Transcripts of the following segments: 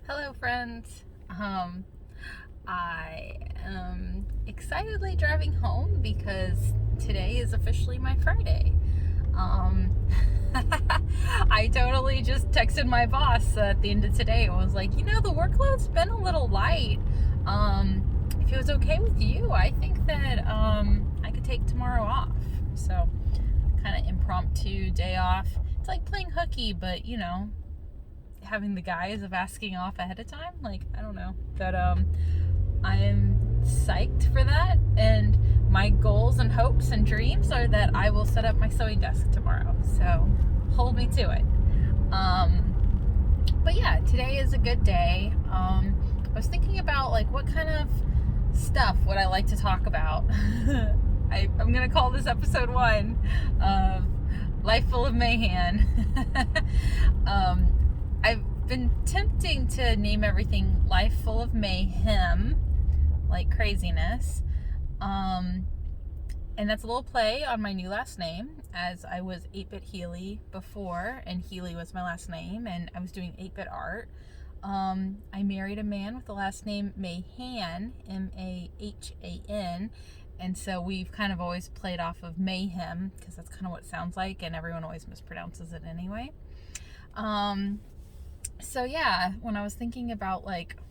Hello, friends. I am excitedly driving home because today is officially my Friday. Um, I totally just texted my boss at the end of today and was like, the workload's been a little light. If it was okay with you, I think that I could take tomorrow off. So, kind of impromptu day off. It's like playing hooky, but having the guise of asking off ahead of time. I don't know. But I'm psyched for that, and my goals and hopes and dreams are that I will set up my sewing desk tomorrow. So hold me to it. But yeah, today is a good day. I was thinking about what kind of stuff would I like to talk about. I'm gonna call this episode 1 of Life Full of Mayhem. I've been tempting to name everything Life Full of Mayhem, like craziness. And that's a little play on my new last name, as I was 8-bit Healy before, and Healy was my last name, and I was doing 8-bit art. I married a man with the last name Mayhan, M-A-H-A-N, and so we've kind of always played off of Mayhem, because that's kind of what it sounds like, and everyone always mispronounces it anyway. So yeah, when I was thinking about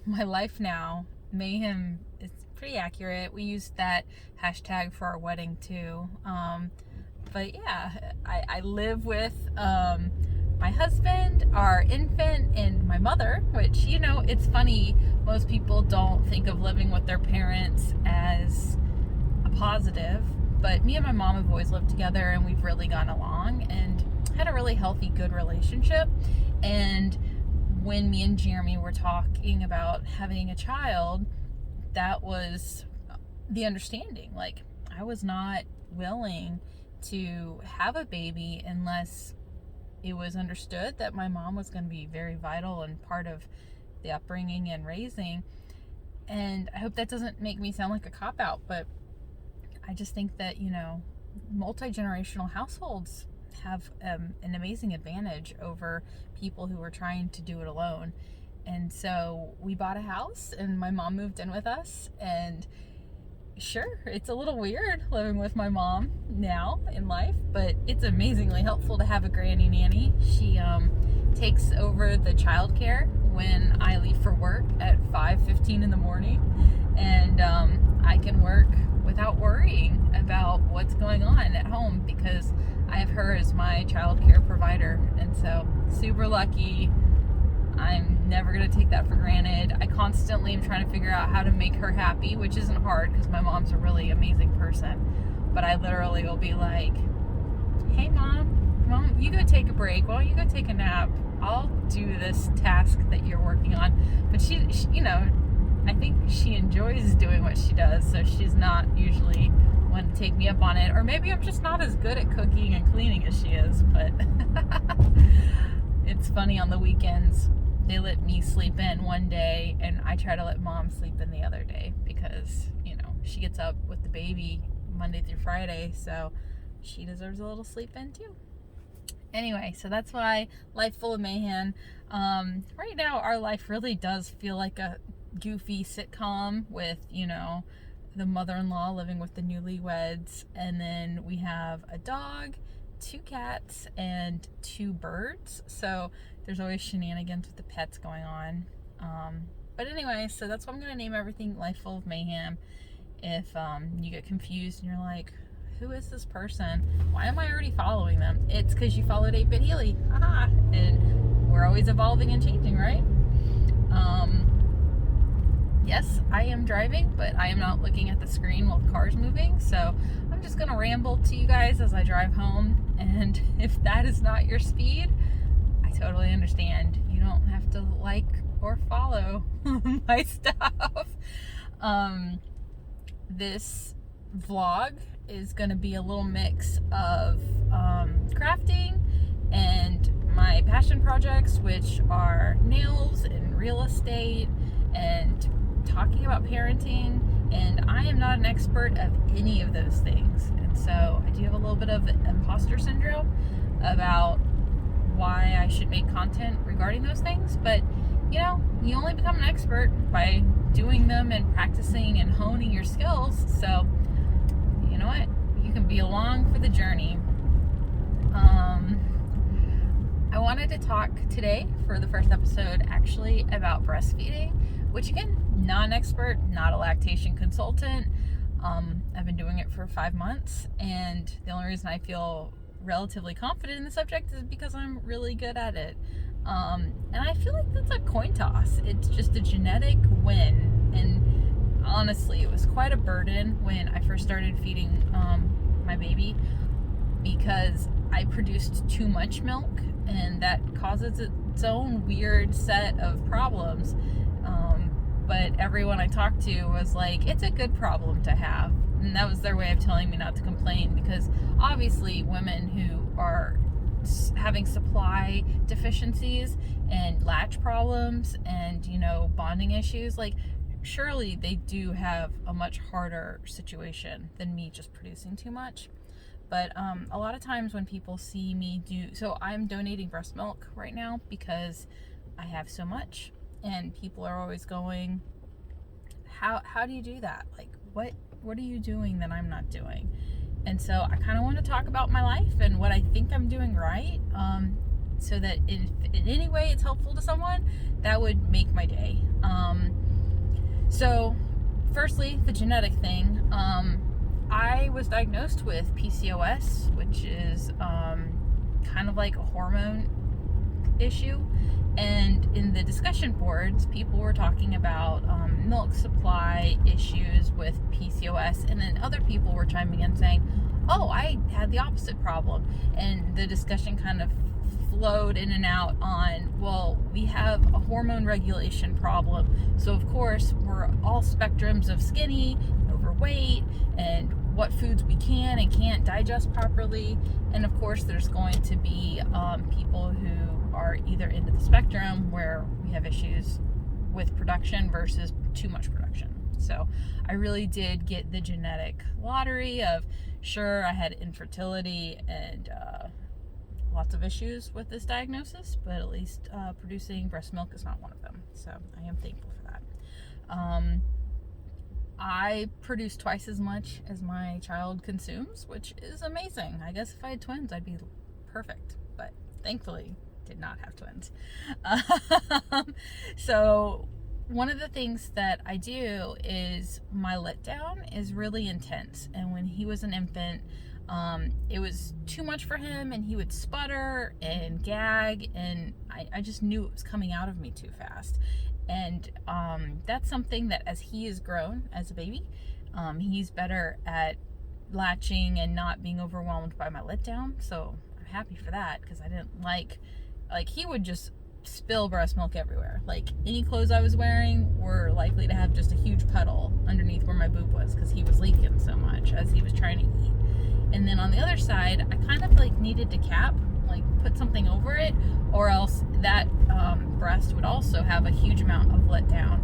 my life now, Mayhem is pretty accurate. We used that hashtag for our wedding too. But yeah, I live with my husband, our infant, and my mother, which, it's funny. Most people don't think of living with their parents as a positive, but me and my mom have always lived together, and we've really gotten along and had a really healthy, good relationship. And when me and Jeremy were talking about having a child, that was the understanding. I was not willing to have a baby unless it was understood that my mom was going to be very vital and part of the upbringing and raising. And I hope that doesn't make me sound like a cop-out, but I just think that, multi-generational households have an amazing advantage over people who are trying to do it alone. And so we bought a house, and my mom moved in with us, and sure, it's a little weird living with my mom now in life, but it's amazingly helpful to have a granny nanny. She takes over the childcare when I leave for work at 5:15 in the morning, and I can work without worrying about what's going on at home because I have her as my child care provider. And so, super lucky. I'm never going to take that for granted. I constantly am trying to figure out how to make her happy, which isn't hard because my mom's a really amazing person. But I literally will be like, hey mom, you go take a break. Why don't you go take a nap? I'll do this task that you're working on. But she I think she enjoys doing what she does, so she's not usually one to take me up on it. Or maybe I'm just not as good at cooking and cleaning as she is, but it's funny, on the weekends, they let me sleep in one day, and I try to let mom sleep in the other day because, she gets up with the baby Monday through Friday, so she deserves a little sleep in too. Anyway, so that's why Life Full of Mayhem. Right now, our life really does feel like a goofy sitcom with, the mother-in-law living with the newlyweds, and then we have a dog, 2 cats, and 2 birds. So there's always shenanigans with the pets going on. But anyway, so that's what I'm going to name everything Life Full of Mayhem. If you get confused and you're like, who is this person? Why am I already following them? It's because you followed 8-bit Healy. Haha. And we're always evolving and changing, right? Yes, I am driving, but I am not looking at the screen while the car's moving, so I'm just going to ramble to you guys as I drive home, and if that is not your speed, I totally understand. You don't have to like or follow my stuff. This vlog is going to be a little mix of crafting and my passion projects, which are nails and real estate and talking about parenting, and I am not an expert of any of those things, and so I do have a little bit of imposter syndrome about why I should make content regarding those things, but you only become an expert by doing them and practicing and honing your skills. So, you know what? You can be along for the journey. I wanted to talk today for the first episode actually about breastfeeding, which again, not an expert, not a lactation consultant. I've been doing it for 5 months, and the only reason I feel relatively confident in the subject is because I'm really good at it. And I feel like that's a coin toss. It's just a genetic win. And honestly, it was quite a burden when I first started feeding my baby, because I produced too much milk, and that causes its own weird set of problems. But everyone I talked to was like, it's a good problem to have. And that was their way of telling me not to complain, because obviously women who are having supply deficiencies and latch problems and, bonding issues, like, surely they do have a much harder situation than me just producing too much. But a lot of times when people see me so I'm donating breast milk right now because I have so much, and people are always going, how do you do that? Like, what are you doing that I'm not doing? And so I kind of want to talk about my life and what I think I'm doing right, so that if in any way it's helpful to someone, that would make my day. So firstly, the genetic thing. I was diagnosed with PCOS, which is kind of like a hormone issue. And in the discussion boards, people were talking about milk supply issues with PCOS, and then other people were chiming in saying, oh, I had the opposite problem. And the discussion kind of flowed in and out on, well, we have a hormone regulation problem, so of course we're all spectrums of skinny, overweight, and what foods we can and can't digest properly. And of course there's going to be people who are either into the spectrum, where we have issues with production versus too much production. So I really did get the genetic lottery of, sure, I had infertility and lots of issues with this diagnosis, but at least producing breast milk is not one of them. So I am thankful for that. I produce twice as much as my child consumes, which is amazing. I guess if I had twins, I'd be perfect, but thankfully did not have twins. So one of the things that I do is my letdown is really intense. And when he was an infant, it was too much for him, and he would sputter and gag, and I just knew it was coming out of me too fast. And that's something that as he has grown as a baby, he's better at latching and not being overwhelmed by my letdown. So I'm happy for that, because I didn't like he would just spill breast milk everywhere. Like, any clothes I was wearing were likely to have just a huge puddle underneath where my boob was, because he was leaking so much as he was trying to eat. And then on the other side, I kind of needed to cap, put something over it, or else that breast would also have a huge amount of letdown.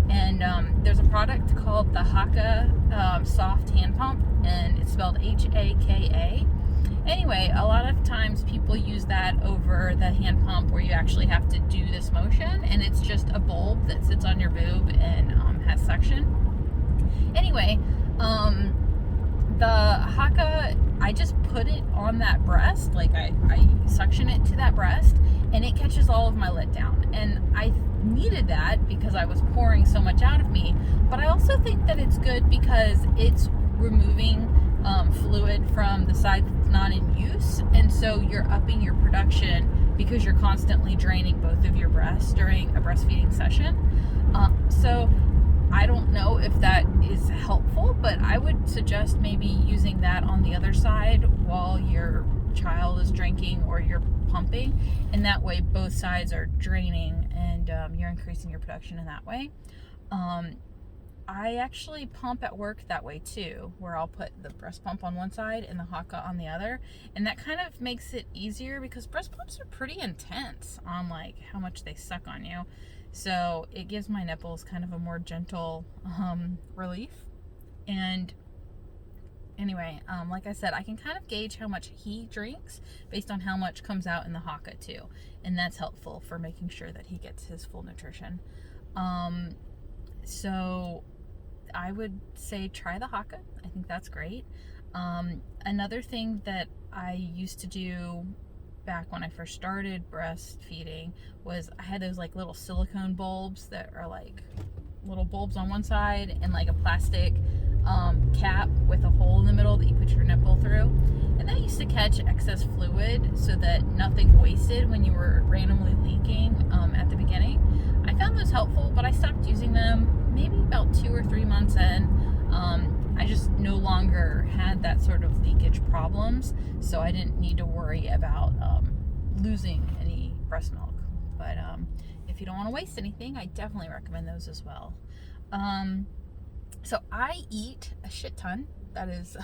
And there's a product called the Haka Soft Hand Pump, and it's spelled Haka. Anyway, a lot of times people use that over the hand pump, where you actually have to do this motion, and it's just a bulb that sits on your boob and has suction. Anyway, the Haka, I just put it on that breast, I suction it to that breast, and it catches all of my letdown. And I needed that because I was pouring so much out of me, but I also think that it's good because it's removing fluid from the side that's not in use, and so you're upping your production because you're constantly draining both of your breasts during a breastfeeding session. So I don't know if that is helpful, but I would suggest maybe using that on the other side while your child is drinking or you're pumping, and that way both sides are draining, and you're increasing your production in that way. I actually pump at work that way too, where I'll put the breast pump on one side and the Haka on the other, and that kind of makes it easier because breast pumps are pretty intense on how much they suck on you. So it gives my nipples kind of a more gentle relief. And anyway, like I said, I can kind of gauge how much he drinks based on how much comes out in the haka too, and that's helpful for making sure that he gets his full nutrition. So I would say try the haka. I think that's great. Another thing that I used to do back when I first started breastfeeding was I had those like little silicone bulbs that are like little bulbs on one side and like a plastic cap with a hole in the middle that you put your nipple through, and that used to catch excess fluid so that nothing wasted when you were randomly leaking at the beginning. I found those helpful, but I stopped using them maybe about 2 or 3 months in. I just no longer had that sort of leakage problems, so I didn't need to worry about losing any breast milk. But if you don't want to waste anything, I definitely recommend those as well. So I eat a shit ton. That is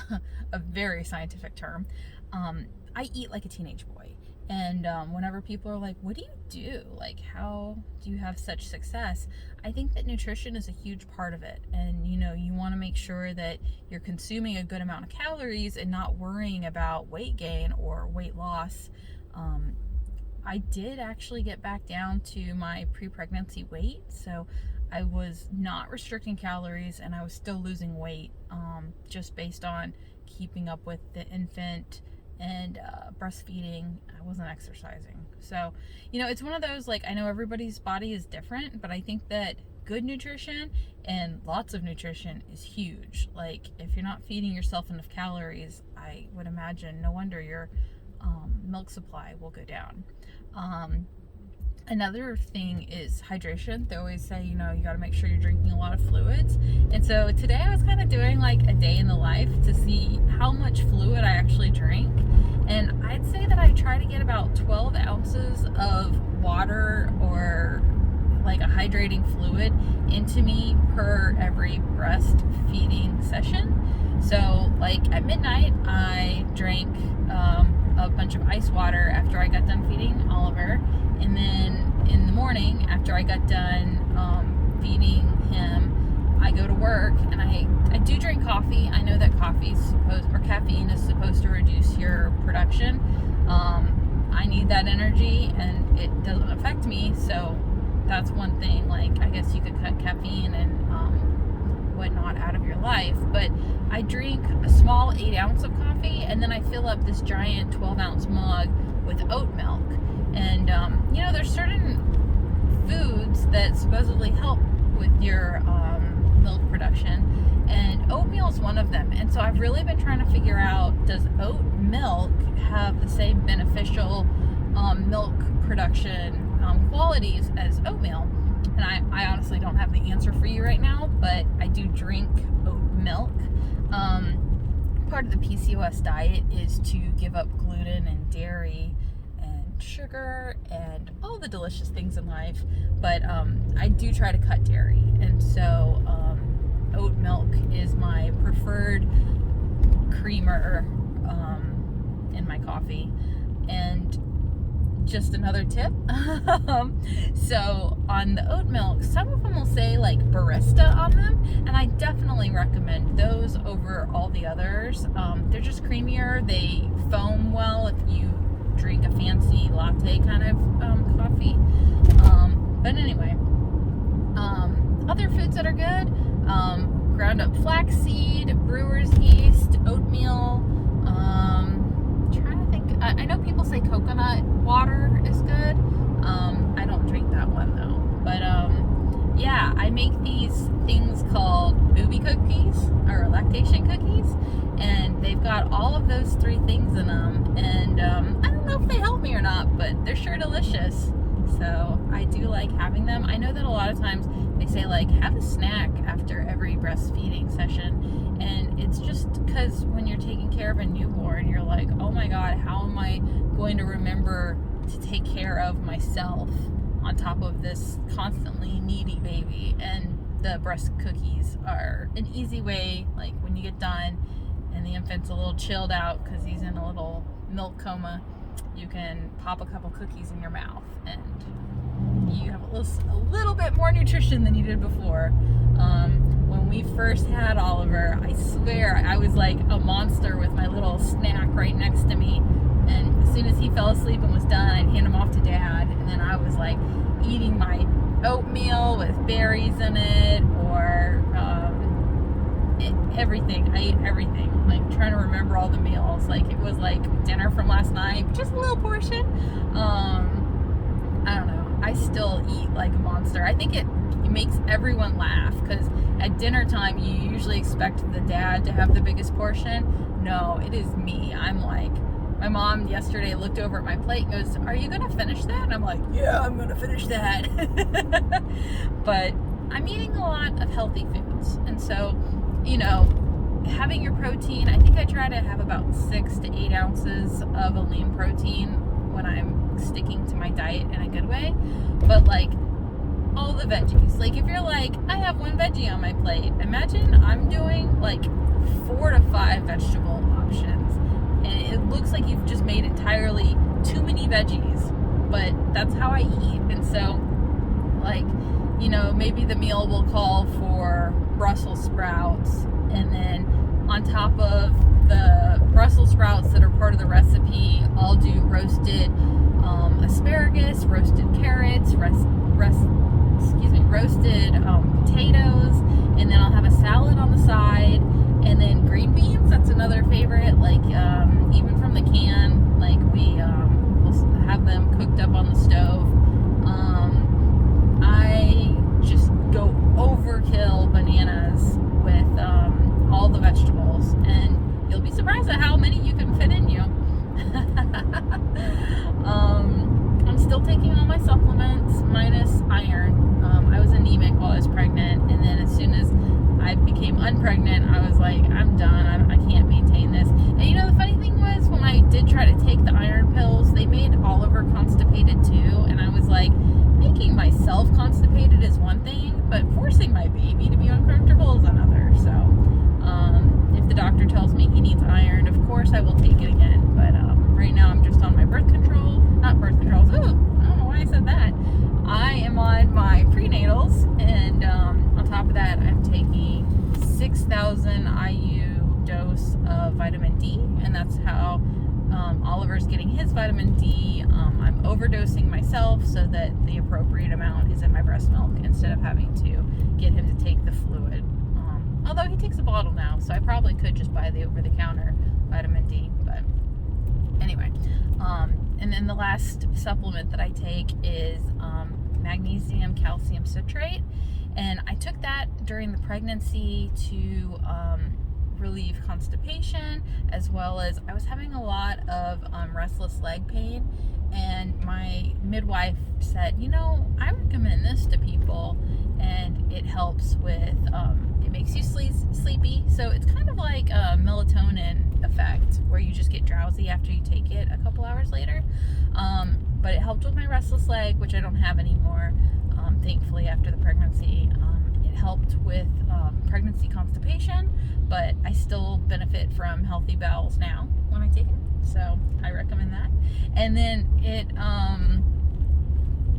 a very scientific term. I eat like a teenage boy. And whenever people are like, what do you do? Like, how do you have such success? I think that nutrition is a huge part of it. And, you know, you want to make sure that you're consuming a good amount of calories and not worrying about weight gain or weight loss. I did actually get back down to my pre-pregnancy weight. So I was not restricting calories and I was still losing weight just based on keeping up with the infant and breastfeeding. I wasn't exercising. So, you know, it's one of those, like, I know everybody's body is different, but I think that good nutrition and lots of nutrition is huge. Like, if you're not feeding yourself enough calories, I would imagine no wonder your milk supply will go down. Another thing is hydration. They always say, you know, you got to make sure you're drinking a lot of fluids. And so today I was kind of doing like a day in the life to see how much fluid I actually drink. And I'd say that I try to get about 12 ounces of water or like a hydrating fluid into me per every breastfeeding session. So like at midnight, I drank a bunch of ice water after I got done feeding Oliver. And then in the morning, after I got done feeding him, I go to work and I do drink coffee. I know that caffeine is supposed to reduce your production. I need that energy and it doesn't affect me. So that's one thing. Like, I guess you could cut caffeine and whatnot out of your life. But I drink a small 8 ounce of coffee and then I fill up this giant 12 ounce mug with oat milk. And, you know, there's certain foods that supposedly help with your milk production, and oatmeal is one of them. And so I've really been trying to figure out, does oat milk have the same beneficial milk production qualities as oatmeal? And I honestly don't have the answer for you right now, but I do drink oat milk. Part of the PCOS diet is to give up gluten and dairy sugar and all the delicious things in life, but I do try to cut dairy, and so oat milk is my preferred creamer in my coffee. And just another tip, so on the oat milk, some of them will say like barista on them, and I definitely recommend those over all the others. They're just creamier, they foam well if you drink a fancy latte kind of coffee. But anyway, other foods that are good, ground up flaxseed, brewer's yeast, oatmeal. Trying to think, I know people say coconut water is good. I don't drink that one though. But yeah, I make these things called booby cookies or lactation cookies, and they've got all of those 3 things in them. And I don't know if they help me or not, but they're sure delicious. So I do like having them. I know that a lot of times they say like have a snack after every breastfeeding session, and it's just because when you're taking care of a newborn, you're like, oh my god, how am I going to remember to take care of myself on top of this constantly needy baby? And the breast cookies are an easy way, like when you get done and the infant's a little chilled out because he's in a little milk coma, you can pop a couple cookies in your mouth and you have a little bit more nutrition than you did before. When we first had Oliver, I swear I was like a monster with my little snack right next to me. And as soon as he fell asleep and was done, I'd hand him off to Dad. And then I was like eating my oatmeal with berries in it, or everything. I ate everything. Like trying to remember all the meals. Like it was like dinner from last night, just a little portion. I don't know. I still eat like a monster. I think it makes everyone laugh, because at dinner time you usually expect the dad to have the biggest portion. No, it is me. I'm like, my mom yesterday looked over at my plate and goes, "Are you gonna finish that?" And I'm like, "Yeah, I'm gonna finish that." But I'm eating a lot of healthy foods, and so, you know, having your protein, I think I try to have about 6 to 8 ounces of a lean protein when I'm sticking to my diet in a good way. But like all the veggies, like if you're like, I have 1 veggie on my plate, imagine I'm doing like 4 to 5 vegetable options, and it looks like you've just made entirely too many veggies, but that's how I eat. And so, like, you know, maybe the meal will call for Brussels sprouts, and then on top of the Brussels sprouts that are part of the recipe, I'll do roasted asparagus, roasted carrots, roasted potatoes, and then I'll have a salad on the side, and then green beans. That's another favorite. Like even from the can, like we'll have them cooked up on the stove. I just go overkill bananas with all the vegetables, and you'll be surprised at how many you can fit in you. I'm still taking all my supplements minus iron. I was anemic while I was pregnant, and then as soon as I became unpregnant, I was like, I'm done. I can't maintain this. And you know, the funny thing was, when I did try to take the iron pills, they made Oliver constipated too, and I was like, making myself constipated is one thing, but forcing my baby to be uncomfortable is another. So if the doctor tells me he needs iron, of course I will take it again. But right now I'm just on my birth control. Not birth controls. Ooh, I don't know why I said that. I am on my prenatals, and on top of that, I'm taking 6,000 IU dose of vitamin D, and that's how Oliver's getting his vitamin D. I'm overdosing myself so that the appropriate amount is in my breast milk, instead of having to get him to take the fluid. Although he takes a bottle now, so I probably could just buy the over-the-counter vitamin D. But anyway, and then the last supplement that I take is magnesium calcium citrate, and I took that during the pregnancy to relieve constipation, as well as I was having a lot of restless leg pain, and my midwife said, you know, I recommend this to people, and it helps with it makes you sleepy, so it's kind of like a melatonin effect where you just get drowsy after you take it a couple hours later. But it helped with my restless leg, which I don't have anymore, thankfully, after the pregnancy. It helped with pregnancy constipation, but I still benefit from healthy bowels now when I take it, so I recommend that. And then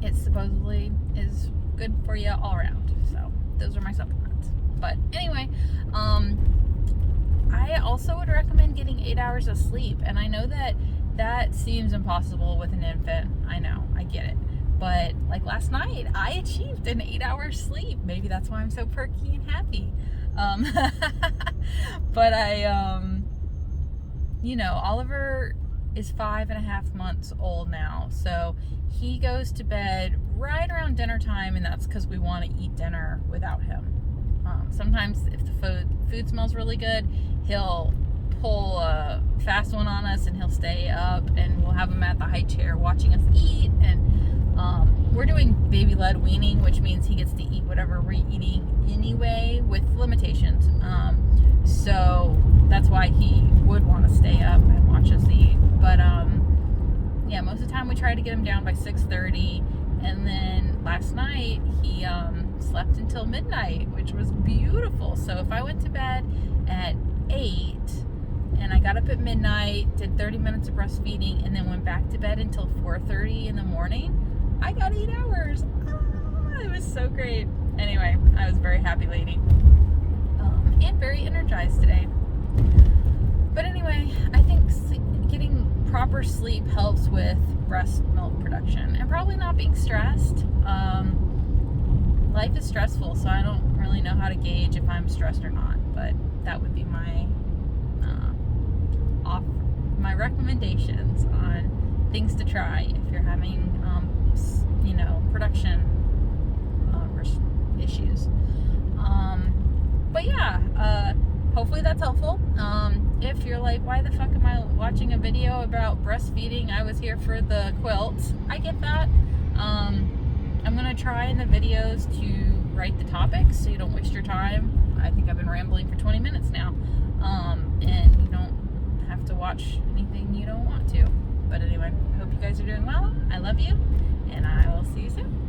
it supposedly is good for you all around. So those are my supplements. But anyway, I also would recommend getting 8 hours of sleep, and I know that seems impossible with an infant. I know, I get it. But like last night, I achieved an 8-hour sleep. Maybe that's why I'm so perky and happy. But you know, Oliver is 5.5 months old now. So he goes to bed right around dinner time, and that's because we want to eat dinner without him. Sometimes if the food smells really good, he'll pull a fast one on us, and he'll stay up, and we'll have him at the high chair watching us eat. And we're doing baby-led weaning, which means he gets to eat whatever we're eating anyway, with limitations. So that's why he would want to stay up and watch us eat. But yeah, most of the time we try to get him down by 6:30, and then last night he slept until midnight, which was beautiful. So if I went to bed at 8 and I got up at midnight, did 30 minutes of breastfeeding, and then went back to bed until 4:30 in the morning, I got 8 hours. It was so great. Anyway, I was a very happy lady. and very energized today. But anyway, I think getting proper sleep helps with breast milk production and probably not being stressed. Life is stressful, so I don't really know how to gauge if I'm stressed or not, but that would be my recommendations on things to try if you're having production issues. But yeah, hopefully that's helpful. If you're like, why the fuck am I watching a video about breastfeeding? I was here for the quilts. I get that. I'm gonna try in the videos to write the topics so you don't waste your time. I think I've been rambling for 20 minutes now. And you don't have to watch anything you don't want to. But anyway, I hope you guys are doing well. I love you, and I will see you soon.